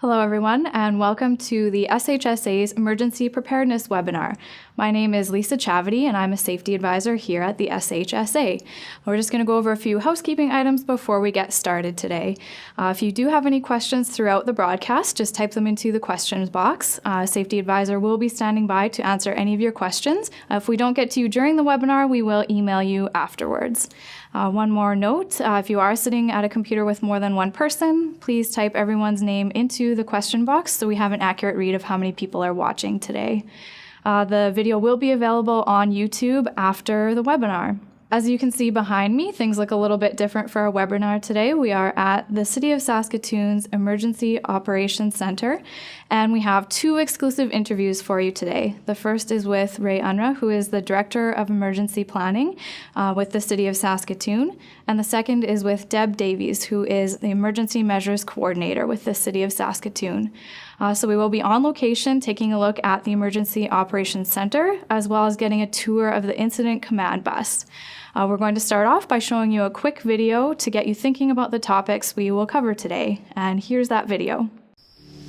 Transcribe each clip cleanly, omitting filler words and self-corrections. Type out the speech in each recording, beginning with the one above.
Hello everyone, and welcome to the SHSA's Emergency Preparedness webinar. My name is Lisa Chavity, and I'm a safety advisor here at the SHSA. We're just going to go over a few housekeeping items before we get started today. If you do have any questions throughout the broadcast, just type them into the questions box. A safety advisor will be standing by to answer any of your questions. If we don't get to you during the webinar, we will email you afterwards. One more note, if you are sitting at a computer with more than one person, please type everyone's name into the question box so we have an accurate read of how many people are watching today. The video will be available on YouTube after the webinar. As you can see behind me, things look a little bit different for our webinar today. We are at the City of Saskatoon's Emergency Operations Center, and we have two exclusive interviews for you today. The first is with Ray Unruh, who is the Director of Emergency Planning with the City of Saskatoon, and the second is with Deb Davies, who is the Emergency Measures Coordinator with the City of Saskatoon. So we will be on location taking a look at the Emergency Operations Center, as well as getting a tour of the Incident Command Bus. We're going to start off by showing you a quick video to get you thinking about the topics we will cover today. And here's that video.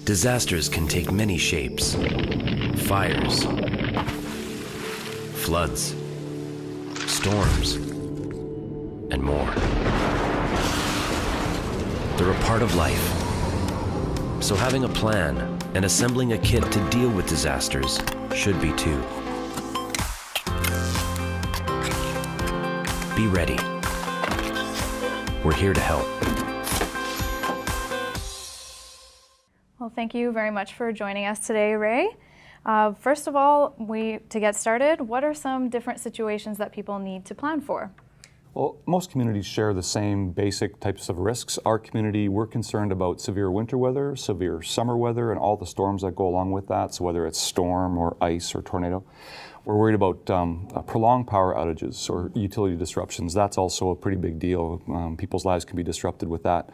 Disasters can take many shapes. Fires, floods, storms, and more. They're a part of life. So having a plan and assembling a kit to deal with disasters should be too. Be ready. We're here to help. Well, thank you very much for joining us today, Ray. First of all, to get started, what are some different situations that people need to plan for? Well, most communities share the same basic types of risks. Our community, we're concerned about severe winter weather, severe summer weather, and all the storms that go along with that. So whether it's storm or ice or tornado. We're worried about prolonged power outages or utility disruptions. That's also a pretty big deal. People's lives can be disrupted with that.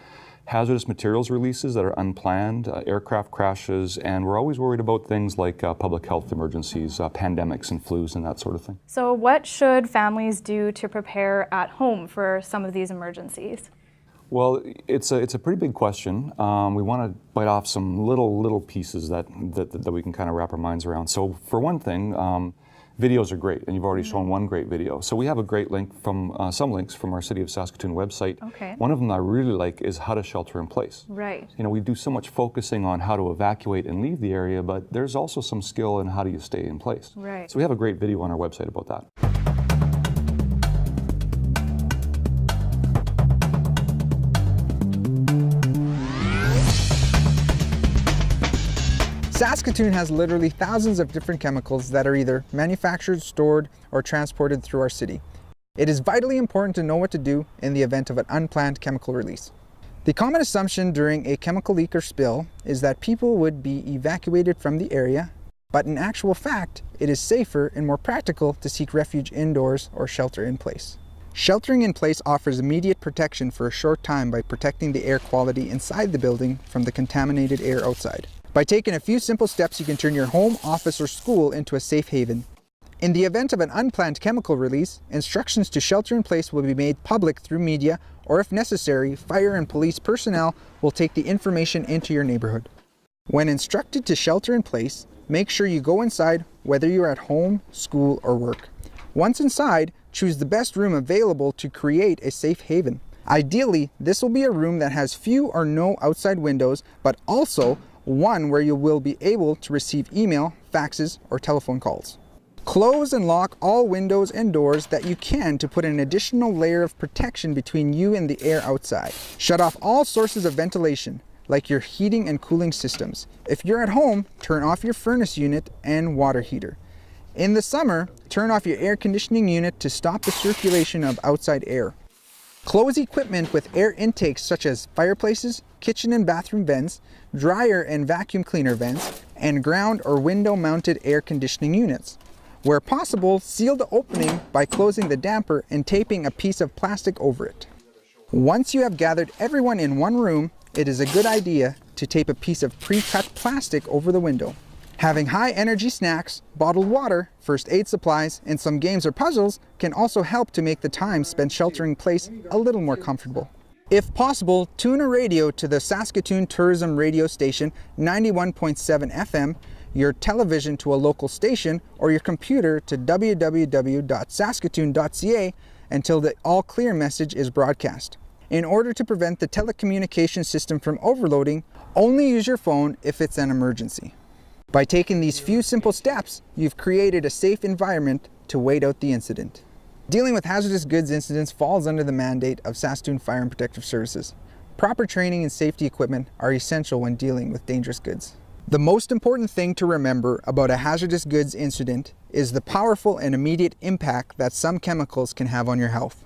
Hazardous materials releases that are unplanned, aircraft crashes, and we're always worried about things like public health emergencies, pandemics and flus and that sort of thing. So what should families do to prepare at home for some of these emergencies? Well, it's a pretty big question. We want to bite off some little pieces that we can kind of wrap our minds around. So for one thing, videos are great, and you've already shown one great video. So we have a great link from some links from our City of Saskatoon website. Okay. One of them I really like is how to shelter in place. Right. You know, we do so much focusing on how to evacuate and leave the area, but there's also some skill in how do you stay in place. Right. So we have a great video on our website about that. Saskatoon has literally thousands of different chemicals that are either manufactured, stored, or transported through our city. It is vitally important to know what to do in the event of an unplanned chemical release. The common assumption during a chemical leak or spill is that people would be evacuated from the area, but in actual fact, it is safer and more practical to seek refuge indoors or shelter in place. Sheltering in place offers immediate protection for a short time by protecting the air quality inside the building from the contaminated air outside. By taking a few simple steps, you can turn your home, office, or school into a safe haven. In the event of an unplanned chemical release, instructions to shelter in place will be made public through media, or if necessary, fire and police personnel will take the information into your neighborhood. When instructed to shelter in place, make sure you go inside whether you're at home, school, or work. Once inside, choose the best room available to create a safe haven. Ideally, this will be a room that has few or no outside windows, but also one where you will be able to receive email, faxes, or telephone calls. Close and lock all windows and doors that you can to put an additional layer of protection between you and the air outside. Shut off all sources of ventilation, like your heating and cooling systems. If you're at home, turn off your furnace unit and water heater. In the summer, turn off your air conditioning unit to stop the circulation of outside air. Close equipment with air intakes such as fireplaces, kitchen and bathroom vents, dryer and vacuum cleaner vents, and ground or window mounted air conditioning units. Where possible, seal the opening by closing the damper and taping a piece of plastic over it. Once you have gathered everyone in one room, it is a good idea to tape a piece of pre-cut plastic over the window. Having high energy snacks, bottled water, first aid supplies, and some games or puzzles can also help to make the time spent sheltering in place a little more comfortable. If possible, tune a radio to the Saskatoon Tourism radio station 91.7 FM, your television to a local station, or your computer to www.saskatoon.ca until the all clear message is broadcast. In order to prevent the telecommunication system from overloading, only use your phone if it's an emergency. By taking these few simple steps, you've created a safe environment to wait out the incident. Dealing with hazardous goods incidents falls under the mandate of Saskatoon Fire and Protective Services. Proper training and safety equipment are essential when dealing with dangerous goods. The most important thing to remember about a hazardous goods incident is the powerful and immediate impact that some chemicals can have on your health.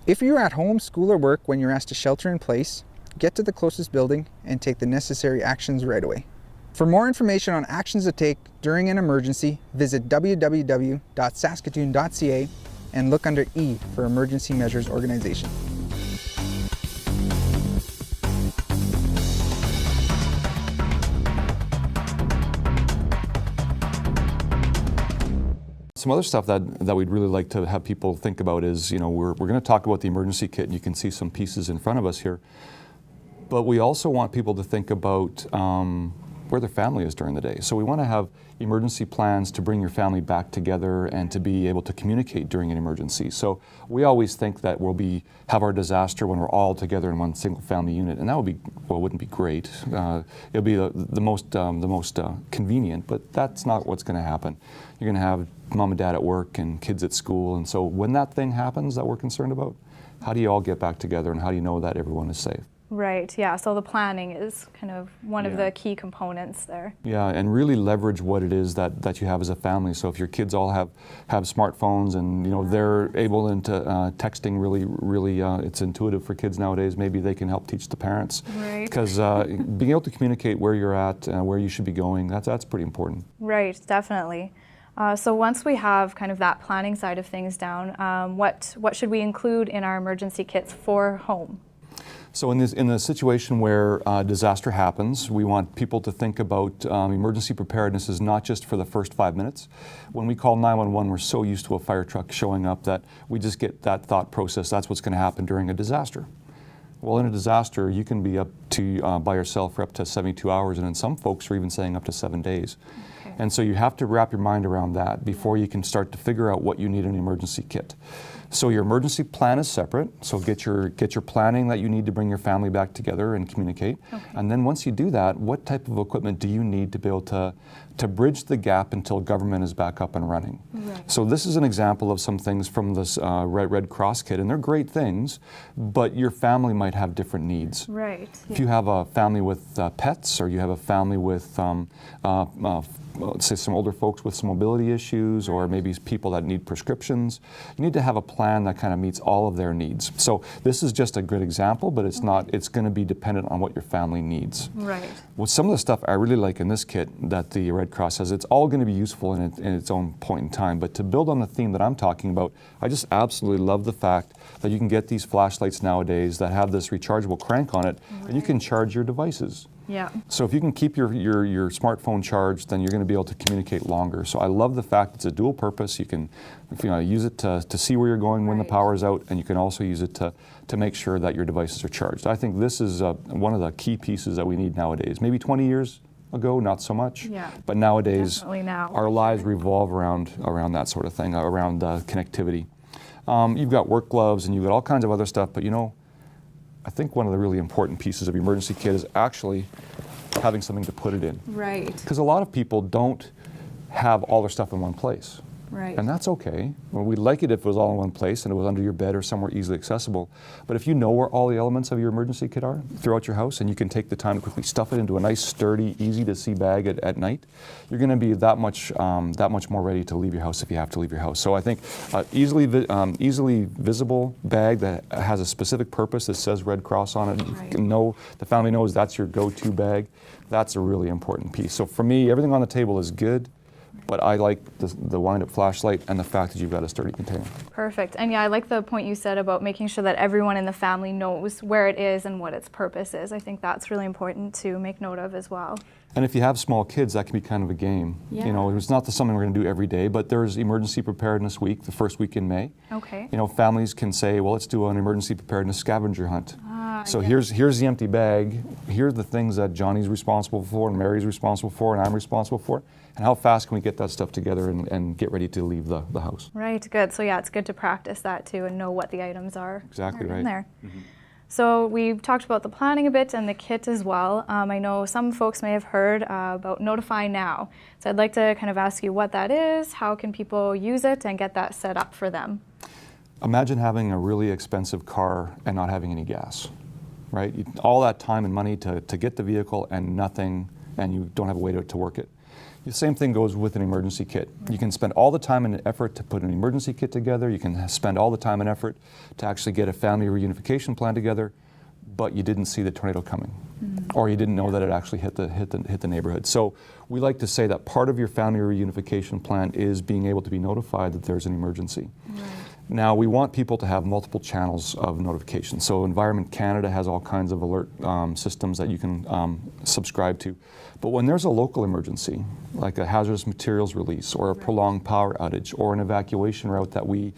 If you're at home, school, or work when you're asked to shelter in place, get to the closest building and take the necessary actions right away. For more information on actions to take during an emergency, visit www.saskatoon.ca and look under E for Emergency Measures Organization. Some other stuff that we'd really like to have people think about is, we're going to talk about the emergency kit, and you can see some pieces in front of us here. But we also want people to think about where their family is during the day. So we want to have emergency plans to bring your family back together and to be able to communicate during an emergency. So we always think that we'll have our disaster when we're all together in one single family unit, and that would be, well, wouldn't be great. It'll be the most convenient, but that's not what's going to happen. You're going to have mom and dad at work and kids at school, and so when that thing happens that we're concerned about, how do you all get back together, and how do you know that everyone is safe? Right, yeah, so the planning is kind of one of the key components there. Yeah, and really leverage what it is that you have as a family. So if your kids all have smartphones and they're able into texting really it's intuitive for kids nowadays, maybe they can help teach the parents. Right. Because being able to communicate where you're at, where you should be going, that's pretty important. Right, definitely. So once we have kind of that planning side of things down, what should we include in our emergency kits for home? So in the situation where disaster happens, we want people to think about emergency preparedness is not just for the first 5 minutes. When we call 911, we're so used to a fire truck showing up that we just get that thought process, that's what's going to happen during a disaster. Well, in a disaster, you can be up to by yourself for up to 72 hours, and then some folks are even saying up to 7 days. Okay. And so you have to wrap your mind around that before you can start to figure out what you need in an emergency kit. So your emergency plan is separate, so get your planning that you need to bring your family back together and communicate. Okay. And then once you do that, what type of equipment do you need to be able to bridge the gap until government is back up and running? Right. So this is an example of some things from this Red Cross kit, and they're great things, but your family might have different needs. Right. If you have a family with pets, or you have a family with let's say some older folks with some mobility issues, or maybe people that need prescriptions, you need to have a plan that kind of meets all of their needs. So this is just a good example, but it's not, it's going to be dependent on what your family needs. Right. Well, some of the stuff I really like in this kit that the Red Cross has, it's all going to be useful in its own point in time, but to build on the theme that I'm talking about, I just absolutely love the fact that you can get these flashlights nowadays that have this rechargeable crank on it, and you can charge your devices. Yeah. So if you can keep your smartphone charged, then you're going to be able to communicate longer. So I love the fact it's a dual purpose. You can use it to see where you're going when the power is out, and you can also use it to make sure that your devices are charged. I think this is one of the key pieces that we need nowadays. Maybe 20 years ago, not so much. Yeah. But nowadays, our lives revolve around that sort of thing, around connectivity. You've got work gloves and you've got all kinds of other stuff, but I think one of the really important pieces of emergency kit is actually having something to put it in. Right. Because a lot of people don't have all their stuff in one place. Right. And that's okay. Well, we'd like it if it was all in one place and it was under your bed or somewhere easily accessible. But if you know where all the elements of your emergency kit are throughout your house, and you can take the time to quickly stuff it into a nice, sturdy, easy to see bag at night, you're going to be that much more ready to leave your house if you have to leave your house. So I think easily visible bag that has a specific purpose that says Red Cross on it. Right. The family knows that's your go-to bag. That's a really important piece. So for me, everything on the table is good. But I like the wind-up flashlight and the fact that you've got a sturdy container. Perfect. And yeah, I like the point you said about making sure that everyone in the family knows where it is and what its purpose is. I think that's really important to make note of as well. And if you have small kids, that can be kind of a game. Yeah. It's not something we're going to do every day, but there's Emergency Preparedness Week, the first week in May. Okay. Families can say, well, let's do an emergency preparedness scavenger hunt. So yeah. here's the empty bag. Here's the things that Johnny's responsible for, and Mary's responsible for, and I'm responsible for. And how fast can we get that stuff together and get ready to leave the house? Right, good. So yeah, it's good to practice that too and know what the items are. Exactly in right. there. So we've talked about the planning a bit and the kit as well. I know some folks may have heard about Notify Now. So I'd like to kind of ask you what that is, how can people use it and get that set up for them? Imagine having a really expensive car and not having any gas, right? All that time and money to get the vehicle and nothing, and you don't have a way to work it. The same thing goes with an emergency kit. You can spend all the time and effort to put an emergency kit together. You can spend all the time and effort to actually get a family reunification plan together, but you didn't see the tornado coming, or you didn't know that it actually hit the neighborhood. So we like to say that part of your family reunification plan is being able to be notified that there's an emergency. Now, we want people to have multiple channels of notification. So Environment Canada has all kinds of alert systems that you can subscribe to. But when there's a local emergency, like a hazardous materials release or a prolonged power outage or an evacuation route that we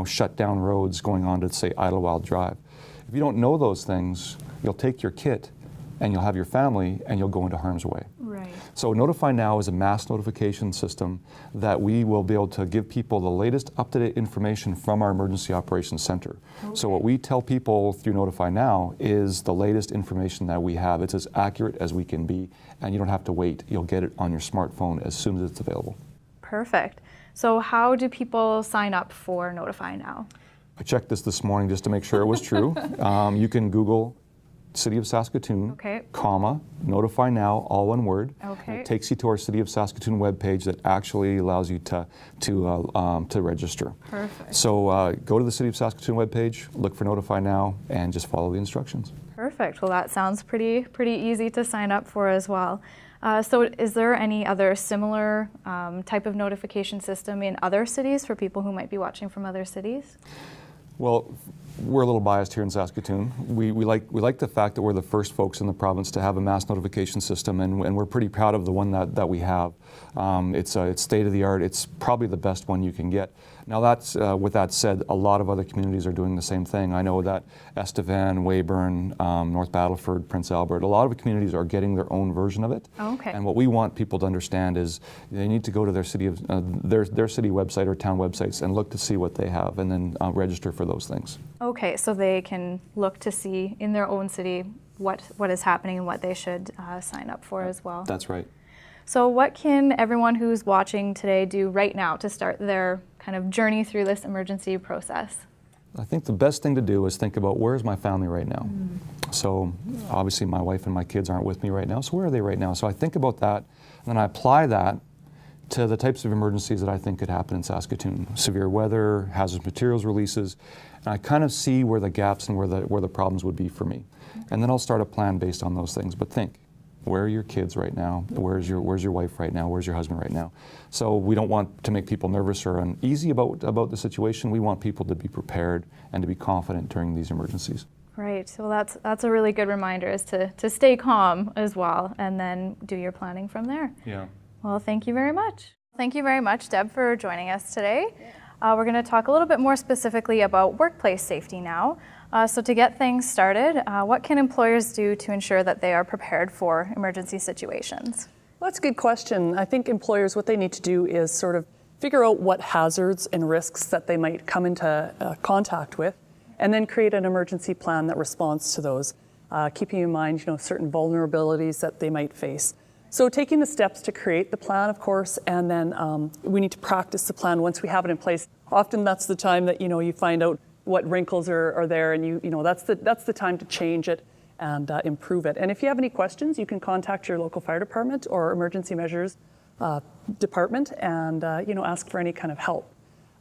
shut down roads going on to, say, Idlewild Drive, if you don't know those things, you'll take your kit and you'll have your family and you'll go into harm's way. Right. So Notify Now is a mass notification system that we will be able to give people the latest up-to-date information from our Emergency Operations Center. So what we tell people through Notify Now is the latest information that we have. It's as accurate as we can be, and you don't have to wait. You'll get it on your smartphone as soon as it's available. Perfect. So how do people sign up for Notify Now? I checked this morning just to make sure it was true. You can Google City of Saskatoon, comma, Notify Now, all one word. Okay. It takes you to our City of Saskatoon webpage that actually allows you to register. Perfect. So go to the City of Saskatoon webpage, look for Notify Now, and just follow the instructions. Perfect. Well, that sounds pretty easy to sign up for as well. So is there any other similar type of notification system in other cities for people who might be watching from other cities? Well, we're a little biased here in Saskatoon. We like the fact that we're the first folks in the province to have a mass notification system, and we're pretty proud of the one that we have. It's state of the art. It's probably the best one you can get. Now, that's with that said, a lot of other communities are doing the same thing. I know that Estevan, Weyburn, North Battleford, Prince Albert, a lot of communities are getting their own version of it. Okay. And what we want people to understand is they need to go to their city website or town websites and look to see what they have, and then register for those things. Okay, so they can look to see in their own city what is happening and what they should sign up for as well. That's right. So what can everyone who's watching today do right now to start their kind of journey through this emergency process? I think the best thing to do is think about, where's my family right now? So obviously my wife and my kids aren't with me right now, so where are they right now? So I think about that, and then I apply that to the types of emergencies that I think could happen in Saskatoon. Severe weather, hazardous materials releases, and I kind of see where the gaps and where the problems would be for me. And then I'll start a plan based on those things. But think, where are your kids right now? Where's your wife right now? Where's your husband right now? So we don't want to make people nervous or uneasy about the situation. We want people to be prepared and to be confident during these emergencies. Right. Well, that's a really good reminder, is to stay calm as well, and then do your planning from there. Yeah. Well, thank you very much. Thank you very much, Deb, for joining us today. We're going to talk a little bit more specifically about workplace safety now. So to get things started, what can employers do to ensure that they are prepared for emergency situations? Well, that's a good question. I think employers, what they need to do is sort of figure out what hazards and risks that they might come into contact with, and then create an emergency plan that responds to those, keeping in mind, certain vulnerabilities that they might face. So taking the steps to create the plan, of course, and then we need to practice the plan once we have it in place. Often that's the time that you find out what wrinkles are there, and that's the time to change it and improve it. And if you have any questions, you can contact your local fire department or emergency measures department and ask for any kind of help.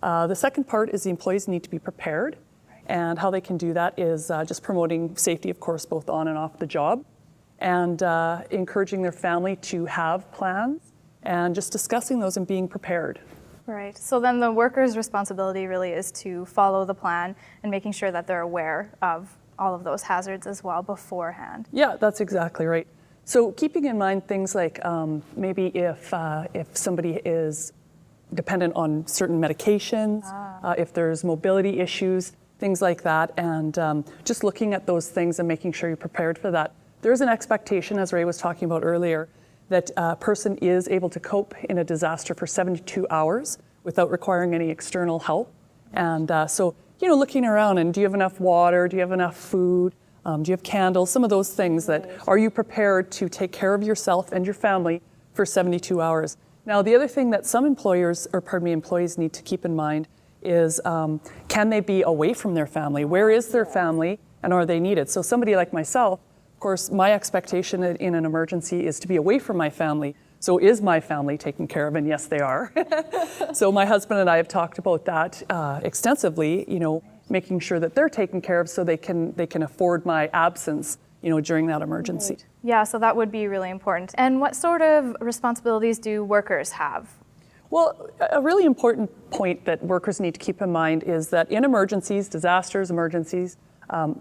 The second part is the employees need to be prepared, and how they can do that is just promoting safety, of course, both on and off the job, and encouraging their family to have plans and just discussing those and being prepared. Right. So then the worker's responsibility really is to follow the plan and making sure that they're aware of all of those hazards as well beforehand. Yeah, that's exactly right. So keeping in mind things like maybe if somebody is dependent on certain medications, if there's mobility issues, things like that, and just looking at those things and making sure you're prepared for that. There's an expectation, as Ray was talking about earlier, that a person is able to cope in a disaster for 72 hours without requiring any external help. And so, looking around, and do you have enough water? Do you have enough food? Do you have candles? Some of those things that, are you prepared to take care of yourself and your family for 72 hours? Now, the other thing that some employees need to keep in mind is, can they be away from their family? Where is their family, and are they needed? So somebody like myself, of course, my expectation in an emergency is to be away from my family. So is my family taken care of? And yes, they are. So my husband and I have talked about that extensively, making sure that they're taken care of so they can afford my absence, during that emergency. Right. Yeah, so that would be really important. And what sort of responsibilities do workers have? Well, a really important point that workers need to keep in mind is that in emergencies, disasters, emergencies,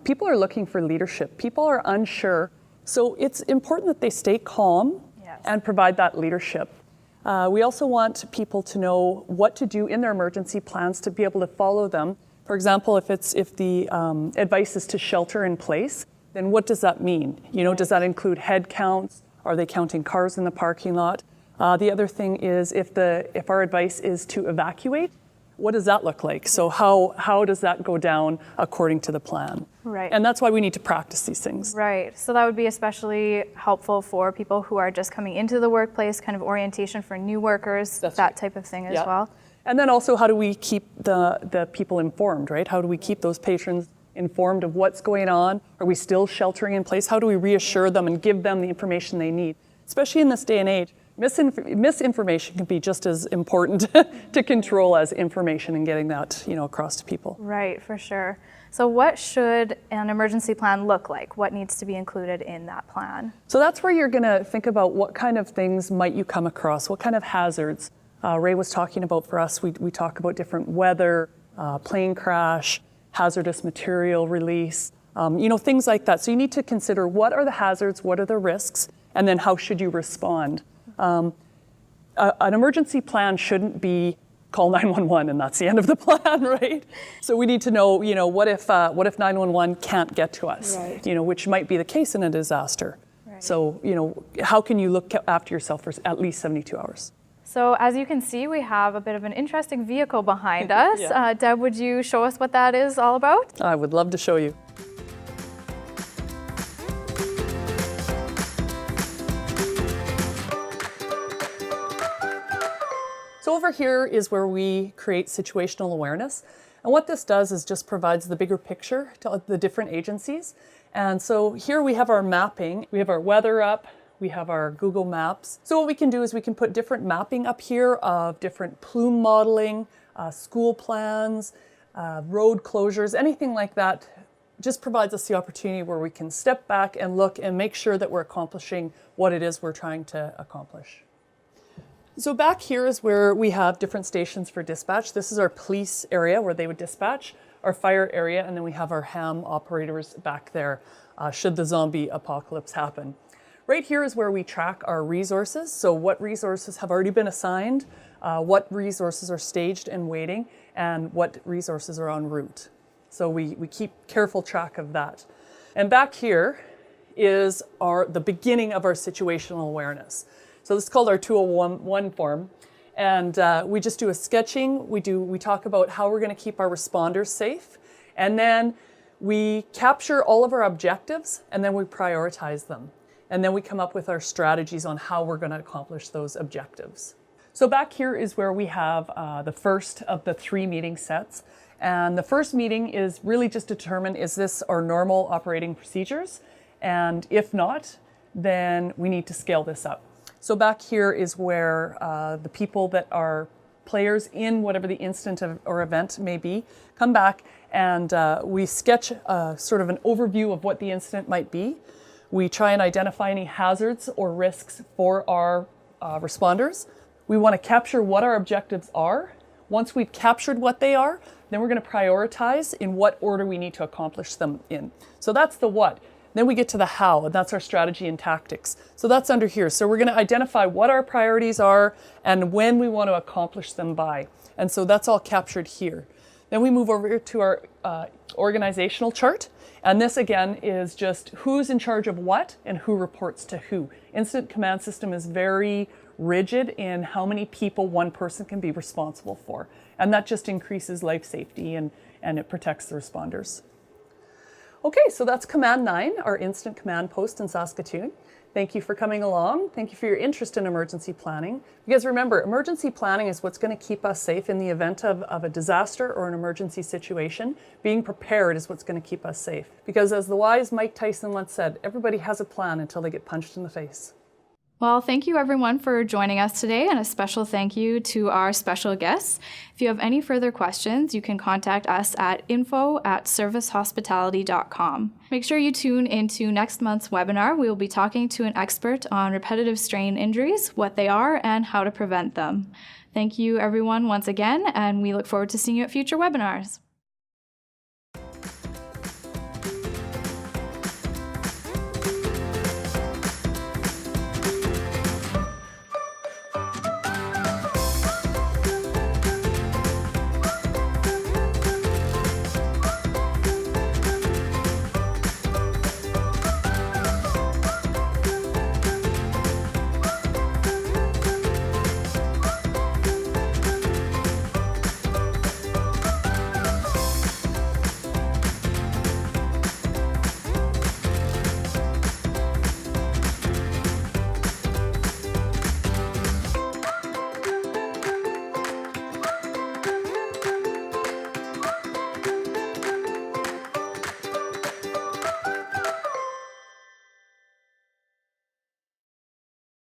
people are looking for leadership. People are unsure. So it's important that they stay calm and provide that leadership. We also want people to know what to do in their emergency plans to be able to follow them. For example, if the advice is to shelter in place, then what does that mean? Does that include head counts? Are they counting cars in the parking lot? The other thing is if our advice is to evacuate, what does that look like? So how does that go down according to the plan? Right. And that's why we need to practice these things. Right. So that would be especially helpful for people who are just coming into the workplace, kind of orientation for new workers, that right. type of thing as well. And then also, how do we keep the people informed, right? How do we keep those patrons informed of what's going on? Are we still sheltering in place? How do we reassure them and give them the information they need? Especially in this day and age, misinformation can be just as important to control as information and getting that, across to people. Right, for sure. So what should an emergency plan look like? What needs to be included in that plan? So that's where you're going to think about what kind of things might you come across, what kind of hazards. Ray was talking about for us, we talk about different weather, plane crash, hazardous material release, things like that. So you need to consider what are the hazards, what are the risks, and then how should you respond. An emergency plan shouldn't be call 911 and that's the end of the plan, right? So we need to know, what if 911 can't get to us, right. Which might be the case in a disaster. Right. So, how can you look after yourself for at least 72 hours? So as you can see, we have a bit of an interesting vehicle behind us. Yeah. Deb, would you show us what that is all about? I would love to show you. So over here is where we create situational awareness. And what this does is just provides the bigger picture to the different agencies. And so here we have our mapping. We have our weather up. We have our Google Maps. So what we can do is we can put different mapping up here of different plume modeling, school plans, road closures, anything like that. Just provides us the opportunity where we can step back and look and make sure that we're accomplishing what it is we're trying to accomplish. So back here is where we have different stations for dispatch. This is our police area where they would dispatch, our fire area, and then we have our ham operators back there should the zombie apocalypse happen. Right here is where we track our resources. So what resources have already been assigned, what resources are staged and waiting, and what resources are en route. So we keep careful track of that. And back here is the beginning of our situational awareness. So this is called our 201 form. And we just do a sketching. We talk about how we're going to keep our responders safe. And then we capture all of our objectives, and then we prioritize them. And then we come up with our strategies on how we're going to accomplish those objectives. So back here is where we have the first of the 3 meeting sets. And the first meeting is really just to determine, is this our normal operating procedures? And if not, then we need to scale this up. So back here is where the people that are players in whatever the incident or event may be come back, and we sketch sort of an overview of what the incident might be. We try and identify any hazards or risks for our responders. We want to capture what our objectives are. Once we've captured what they are, then we're going to prioritize in what order we need to accomplish them in. So that's the what. Then we get to the how, and that's our strategy and tactics. So that's under here. So we're going to identify what our priorities are and when we want to accomplish them by. And so that's all captured here. Then we move over to our organizational chart. And this again is just who's in charge of what and who reports to who. Incident command system is very rigid in how many people one person can be responsible for. And that just increases life safety and it protects the responders. Okay, so that's Command 9, our incident command post in Saskatoon. Thank you for coming along. Thank you for your interest in emergency planning. Because remember, emergency planning is what's going to keep us safe in the event of a disaster or an emergency situation. Being prepared is what's going to keep us safe. Because as the wise Mike Tyson once said, everybody has a plan until they get punched in the face. Well, thank you everyone for joining us today, and a special thank you to our special guests. If you have any further questions, you can contact us at info@servicehospitality.com. Make sure you tune into next month's webinar. We will be talking to an expert on repetitive strain injuries, what they are, and how to prevent them. Thank you everyone once again, and we look forward to seeing you at future webinars.